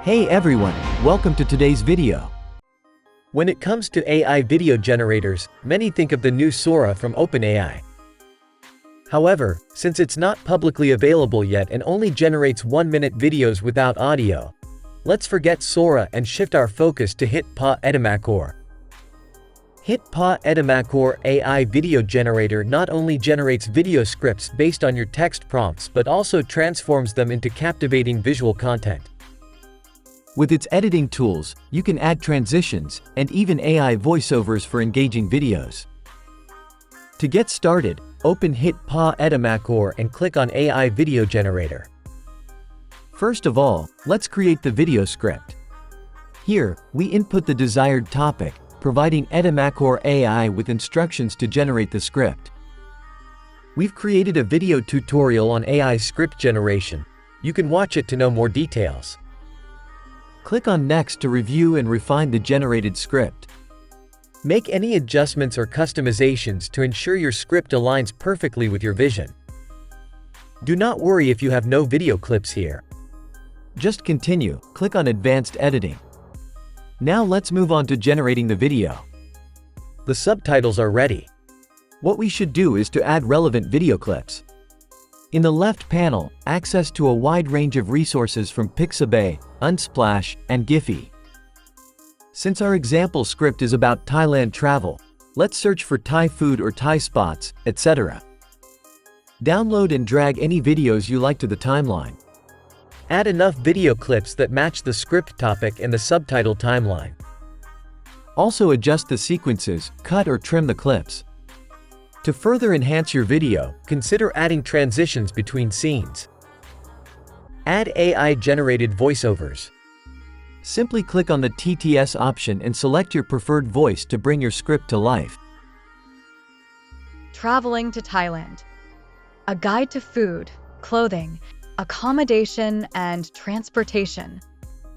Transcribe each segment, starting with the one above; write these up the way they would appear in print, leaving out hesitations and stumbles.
Hey everyone, welcome to today's video. When it comes to AI video generators, many think of the new Sora from OpenAI. However, since it's not publicly available yet and only generates 1-minute videos without audio, let's forget Sora and shift our focus to HitPaw Edimakor. HitPaw Edimakor AI video generator not only generates video scripts based on your text prompts but also transforms them into captivating visual content. With its editing tools, you can add transitions and even AI voiceovers for engaging videos. To get started, open HitPaw Edimakor and click on AI Video Generator. First of all, let's create the video script. Here, we input the desired topic, providing Edimakor AI with instructions to generate the script. We've created a video tutorial on AI script generation. You can watch it to know more details. Click on Next to review and refine the generated script. Make any adjustments or customizations to ensure your script aligns perfectly with your vision. Do not worry if you have no video clips here. Just continue, click on Advanced Editing. Now let's move on to generating the video. The subtitles are ready. What we should do is to add relevant video clips. In the left panel, access to a wide range of resources from Pixabay, Unsplash, and Giphy. Since our example script is about Thailand travel, let's search for Thai food or Thai spots, etc. Download and drag any videos you like to the timeline. Add enough video clips that match the script topic and the subtitle timeline. Also adjust the sequences, cut or trim the clips. To further enhance your video, consider adding transitions between scenes. Add AI-generated voiceovers. Simply click on the TTS option and select your preferred voice to bring your script to life. Traveling to Thailand. A guide to food, clothing, accommodation, and transportation.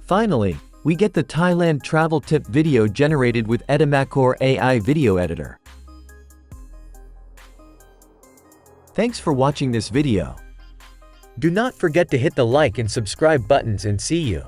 Finally, we get the Thailand travel tip video generated with Edimakor AI video editor. Thanks for watching this video. Do not forget to hit the like and subscribe buttons and see you.